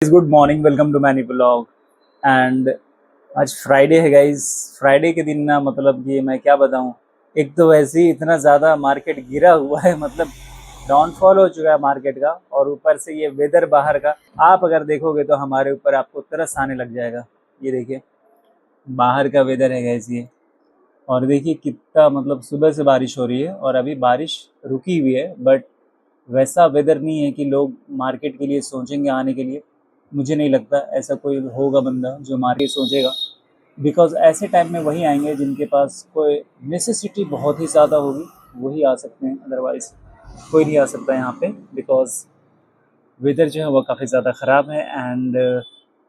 Good morning, welcome to many blog. And आज Friday है guys. Friday के दिन ना मतलब ये मैं क्या बताऊं। एक तो वैसे ही इतना ज़्यादा मार्केट गिरा हुआ है, मतलब डाउनफॉल हो चुका है मार्केट का, और ऊपर से ये वेदर बाहर का आप अगर देखोगे तो हमारे ऊपर आपको तरस आने लग जाएगा। ये देखिए बाहर का वेदर है गाइस ये। और देखिए कितना मतलब सुबह से बारिश हो रही है और अभी बारिश रुकी हुई है, बट वैसा वेदर नहीं है कि लोग मार्केट के लिए सोचेंगे आने के लिए। मुझे नहीं लगता ऐसा कोई होगा बंदा जो मार्केट सोचेगा, बिकॉज़ ऐसे टाइम में वही आएंगे जिनके पास कोई नेसेसिटी बहुत ही ज़्यादा होगी, वही आ सकते हैं। अदरवाइज़ कोई नहीं आ सकता यहाँ पे, बिकॉज़ वेदर जो है वो काफ़ी ज़्यादा ख़राब है। एंड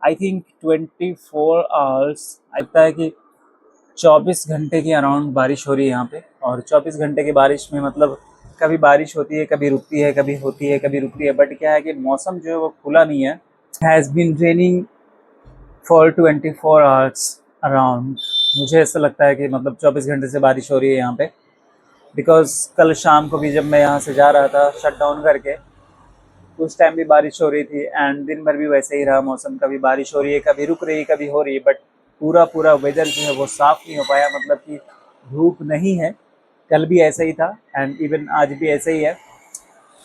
आई थिंक 24 आवर्स लगता है कि 24 घंटे के अराउंड बारिश हो रही है यहाँ पे। और 24 घंटे की बारिश में मतलब कभी बारिश होती है, कभी रुकती है, कभी होती है, कभी रुकती है, बट क्या है कि मौसम जो है वो खुला नहीं है। Has been raining for 24 hours around. मुझे ऐसा लगता है कि मतलब 24 घंटे से बारिश हो रही है यहाँ पे, बिकॉज़ कल शाम को भी जब मैं यहाँ से जा रहा था शट डाउन करके, उस टाइम भी बारिश हो रही थी। एंड दिन भर भी वैसे ही रहा मौसम, कभी बारिश हो रही है, कभी रुक रही है, कभी हो रही है, बट पूरा पूरा वेदर जो है वो साफ़ नहीं हो पाया। मतलब कि धूप नहीं है। कल भी ऐसा ही था एंड इवन आज भी ऐसा ही है।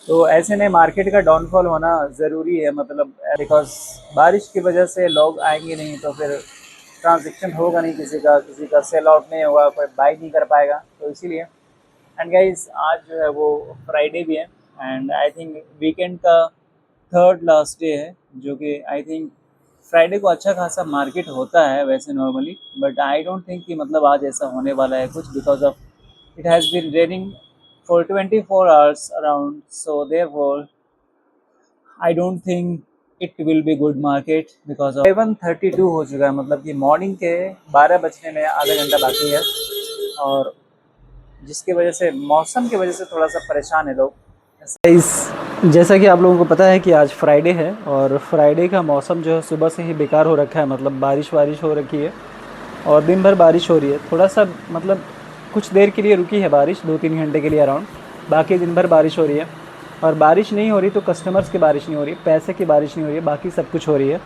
तो ऐसे में मार्केट का डाउनफॉल होना ज़रूरी है, मतलब बिकॉज बारिश की वजह से लोग आएंगे नहीं, तो फिर ट्रांजेक्शन होगा नहीं, किसी का सेल आउट नहीं होगा, कोई बाई नहीं कर पाएगा, तो इसीलिए। एंड गाइज आज जो है वो फ्राइडे भी है एंड आई थिंक वीकेंड का थर्ड लास्ट डे है, जो कि आई थिंक फ्राइडे को अच्छा खासा मार्केट होता है वैसे normally, but I don't think कि मतलब आज ऐसा होने वाला है कुछ, because of it has been raining for 24 hours around, so therefore I don't think it will be good market because of 7:32 हो चुका है, मतलब कि मॉर्निंग के 12 बजने में आधा घंटा बाकी है। और जिसकी वजह से मौसम की वजह से थोड़ा सा परेशान है लोग। इस जैसा कि आप लोगों को पता है कि आज फ्राइडे है और फ्राइडे का मौसम जो है सुबह से ही बेकार हो रखा है, मतलब बारिश वारिश हो रखी है और दिन भर बारिश हो रही है। थोड़ा सा मतलब कुछ देर के लिए रुकी है बारिश, 2-3 घंटे के लिए अराउंड, बाकी दिन भर बारिश हो रही है। और बारिश नहीं हो रही तो कस्टमर्स की बारिश नहीं हो रही, पैसे की बारिश नहीं हो रही है, बाकी सब कुछ हो रही है।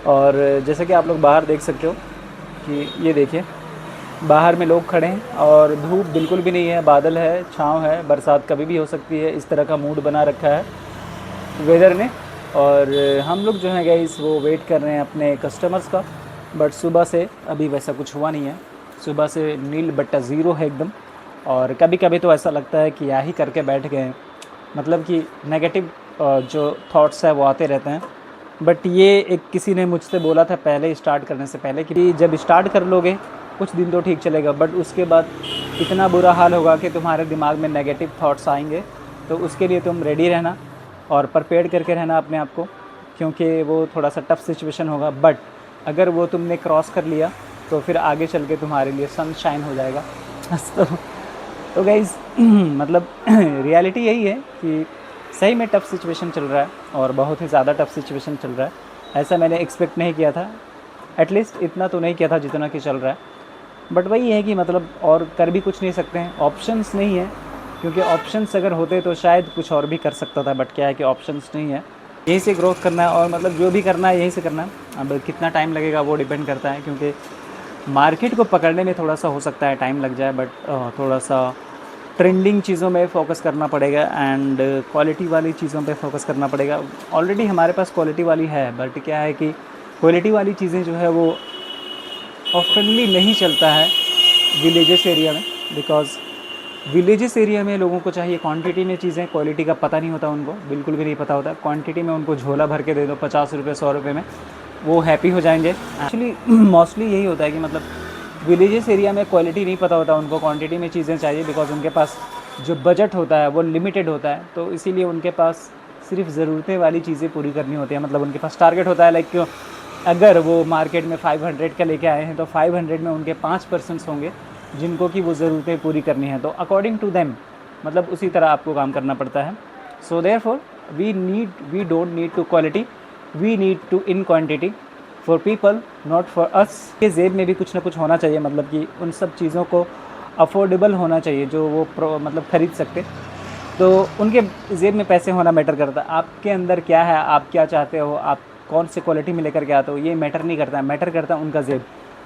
और जैसे कि आप लोग बाहर देख सकते हो कि ये देखिए बाहर में लोग खड़े हैं और धूप बिल्कुल भी नहीं है, बादल है, छाँव है, बरसात कभी भी हो सकती है, इस तरह का मूड बना रखा है वेदर ने। और हम लोग जो है गाइस वो वेट कर रहे हैं अपने कस्टमर्स का, बट सुबह से अभी वैसा कुछ हुआ नहीं है। सुबह से नील बट्टा ज़ीरो है एकदम। और कभी कभी तो ऐसा लगता है कि या ही करके बैठ गए हैं, मतलब कि नेगेटिव जो थॉट्स है वो आते रहते हैं। बट ये एक किसी ने मुझसे बोला था पहले स्टार्ट करने से पहले कि जब स्टार्ट कर लोगे कुछ दिन तो ठीक चलेगा, बट उसके बाद इतना बुरा हाल होगा कि तुम्हारे दिमाग में नेगेटिव थॉट्स आएंगे। तो उसके लिए तुम रेडी रहना और प्रिपेयर करके रहना अपने आप को, क्योंकि वो थोड़ा सा टफ सिचुएशन होगा, बट अगर वो तुमने क्रॉस कर लिया तो फिर आगे चल के तुम्हारे लिए सनशाइन हो जाएगा। तो गाइज़ मतलब रियलिटी यही है कि सही में टफ़ सिचुएशन चल रहा है और बहुत ही ज़्यादा टफ़ सिचुएशन चल रहा है। ऐसा मैंने एक्सपेक्ट नहीं किया था, एटलीस्ट इतना तो नहीं किया था जितना कि चल रहा है। बट वही है कि मतलब और कर भी कुछ नहीं सकते हैं, ऑप्शंस नहीं है, क्योंकि ऑप्शंस अगर होते तो शायद कुछ और भी कर सकता था, बट क्या है कि ऑप्शंस नहीं है। यहीं से ग्रोथ करना है और मतलब जो भी करना है यहीं से करना है। अब कितना टाइम लगेगा वो डिपेंड करता है, क्योंकि मार्केट को पकड़ने में थोड़ा सा हो सकता है टाइम लग जाए, बट थोड़ा सा ट्रेंडिंग चीज़ों में फ़ोकस करना पड़ेगा एंड क्वालिटी वाली चीज़ों पे फोकस करना पड़ेगा। ऑलरेडी हमारे पास क्वालिटी वाली है, बट क्या है कि क्वालिटी वाली चीज़ें जो है वो ऑफनली नहीं चलता है विलेजेस एरिया में, बिकॉज़ विलेजेस एरिया में लोगों को चाहिए क्वांटिटी में चीज़ें, क्वालिटी का पता नहीं होता उनको, बिल्कुल भी नहीं पता होता। क्वांटिटी में उनको झोला भर के दे दो 50 रुपये 100 रुपये में, वो हैप्पी हो जाएंगे। एक्चुअली मोस्टली यही होता है कि मतलब विलेजेस एरिया में क्वालिटी नहीं पता होता उनको, क्वांटिटी में चीज़ें चाहिए, बिकॉज उनके पास जो बजट होता है वो लिमिटेड होता है, तो इसीलिए उनके पास सिर्फ ज़रूरतें वाली चीज़ें पूरी करनी होती है। मतलब उनके पास टारगेट होता है, लाइक क्यों अगर वो मार्केट में 500 का लेके आए हैं तो 500 में उनके 5% होंगे जिनको कि वो ज़रूरतें पूरी करनी है, तो अकॉर्डिंग टू देम मतलब उसी तरह आपको काम करना पड़ता है। So therefore we don't need to quality, we need to in quantity for people, not for us. के जेब में भी कुछ ना कुछ होना चाहिए, मतलब कि उन सब चीज़ों को अफोर्डेबल होना चाहिए जो वो मतलब ख़रीद सकते, तो उनके जेब में पैसे होना मैटर करता है। आपके अंदर क्या है, आप क्या चाहते हो, आप कौन से क्वालिटी में लेकर के आते हो ये मैटर नहीं करता है, मैटर करता है उनका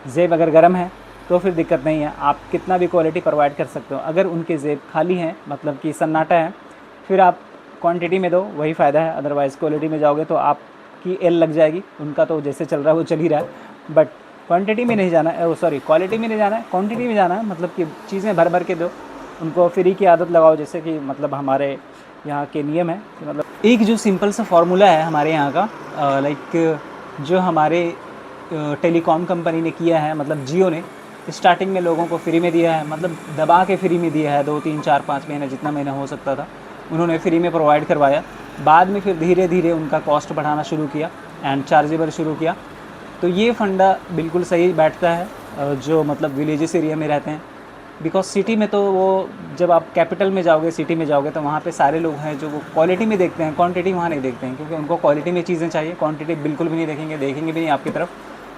जेब अगर गर्म है तो फिर दिक्कत नहीं है, आप कितना भी क्वालिटी प्रोवाइड कर सकते हो। अगर उनके जेब खाली हैं, मतलब कि सन्नाटा है, फिर आप क्वांटिटी में दो, वही फ़ायदा है। अदरवाइज़ क्वालिटी में जाओगे तो आपकी एल लग जाएगी। उनका तो जैसे चल रहा है वो चल ही रहा है, बट क्वांटिटी में नहीं जाना है, सॉरी क्वालिटी में नहीं जाना है, क्वांटिटी में जाना है। मतलब कि चीज़ें भर भर के दो, उनको फ्री की आदत लगाओ। जैसे कि मतलब हमारे यहाँ के नियम है कि मतलब एक जो सिंपल सा फार्मूला है हमारे यहाँ का, लाइक जो हमारे टेलीकॉम कंपनी ने किया है, मतलब जियो ने स्टार्टिंग में लोगों को फ्री में दिया है, मतलब दबा के फ्री में दिया है, 2 3 4 5 महीने जितना महीना हो सकता था उन्होंने फ्री में प्रोवाइड करवाया। बाद में फिर धीरे धीरे उनका कॉस्ट बढ़ाना शुरू किया एंड चार्जेबल शुरू किया। तो ये फंडा बिल्कुल सही बैठता है जो मतलब विलेजेस एरिया में रहते हैं। बिकॉज सिटी में तो वो, जब आप कैपिटल में जाओगे, सिटी में जाओगे, तो वहाँ पे सारे लोग हैं जो वो क्वालिटी में देखते हैं, क्वांटिटी वहाँ नहीं देखते हैं, क्योंकि उनको क्वालिटी में चीज़ें चाहिए, क्वांटिटी बिल्कुल भी नहीं देखेंगे, देखेंगे भी नहीं आपकी तरफ।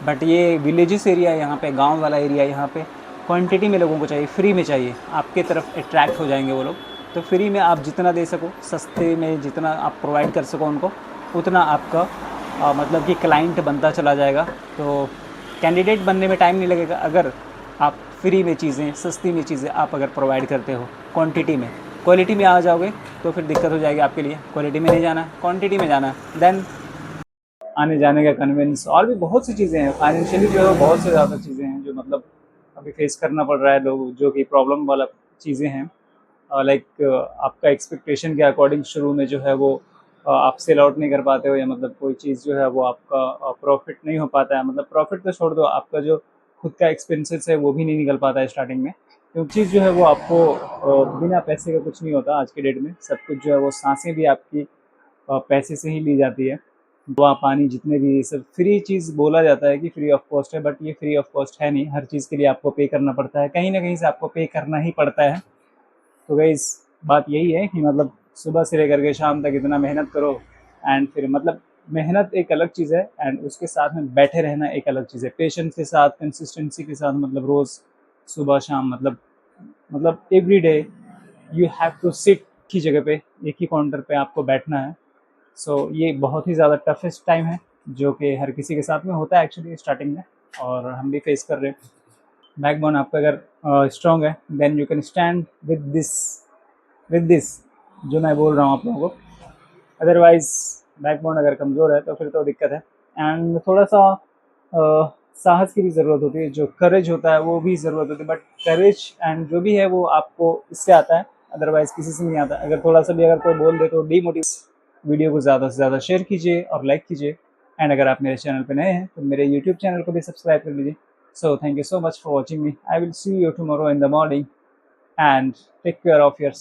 बट ये विलेजेस एरिया, यहाँ पे गांव वाला एरिया, यहाँ पे क्वांटिटी में लोगों को चाहिए, फ्री में चाहिए, आपके तरफ अट्रैक्ट हो जाएंगे वो लोग। तो फ्री में आप जितना दे सको, सस्ते में जितना आप प्रोवाइड कर सको उनको, उतना आपका मतलब कि क्लाइंट बनता चला जाएगा। तो कैंडिडेट बनने में टाइम नहीं लगेगा अगर आप फ्री में चीज़ें, सस्ती में चीज़ें आप अगर प्रोवाइड करते हो क्वांटिटी में। क्वालिटी में आ जाओगे तो फिर दिक्कत हो जाएगी आपके लिए। क्वालिटी में नहीं जाना है, क्वांटिटी में जाना है। देन आने जाने का कन्वीनियंस, और भी बहुत सी चीज़ें हैं। फाइनेंशियली जो है बहुत से ज़्यादा चीज़ें हैं जो मतलब अभी फेस करना पड़ रहा है लोग, जो कि प्रॉब्लम वाला चीज़ें हैं। लाइक आपका एक्सपेक्टेशन के अकॉर्डिंग शुरू में जो है वो आप सेल आउट नहीं कर पाते हो, या मतलब कोई चीज़ जो है वो आपका प्रॉफिट नहीं हो पाता है। मतलब प्रॉफिट तो छोड़ दो, आपका जो खुद का एक्सपेंसेस है वो भी नहीं निकल पाता है स्टार्टिंग में। क्योंकि चीज़ जो है वो आपको बिना पैसे का कुछ नहीं होता आज के डेट में। सब कुछ जो है वो सांसें भी आपकी पैसे से ही ली जाती है। दवा पानी जितने भी, ये सब फ्री चीज़ बोला जाता है कि फ्री ऑफ कॉस्ट है, बट ये फ्री ऑफ कॉस्ट है नहीं। हर चीज़ के लिए आपको पे करना पड़ता है, कहीं ना कहीं से आपको पे करना ही पड़ता है। तो गाइस बात यही है कि मतलब सुबह से लेकर के शाम तक इतना मेहनत करो, एंड फिर मतलब मेहनत एक अलग चीज़ है, एंड उसके साथ में बैठे रहना एक अलग चीज़ है। पेशेंस के साथ, कंसिस्टेंसी के साथ, मतलब रोज़ सुबह शाम, मतलब every day you have to sit की जगह पे, एक ही काउंटर पे आपको बैठना है। सो ये बहुत ही ज़्यादा टफेस्ट टाइम है जो कि हर किसी के साथ में होता है एक्चुअली स्टार्टिंग में, और हम भी फेस कर रहे हैं। बैकबोन आपका अगर स्ट्रॉन्ग है, then you can stand with this जो मैं बोल रहा हूँ आप लोगों को। अदरवाइज बैकबोन अगर कमज़ोर है तो फिर तो दिक्कत है। एंड थोड़ा सा साहस की भी ज़रूरत होती है, जो करेज होता है वो भी ज़रूरत होती है। बट करेज एंड जो भी है वो आपको इससे आता है, अदरवाइज़ किसी से नहीं आता। अगर थोड़ा सा भी अगर कोई बोल दे तो डीमोटिव। वीडियो को ज़्यादा से ज़्यादा शेयर कीजिए और लाइक कीजिए। एंड अगर आप मेरे चैनल पर नए हैं तो मेरे यूट्यूब चैनल को भी सब्सक्राइब कर लीजिए। So thank you so much for watching me. I will see you tomorrow in the morning, and take care of yourself.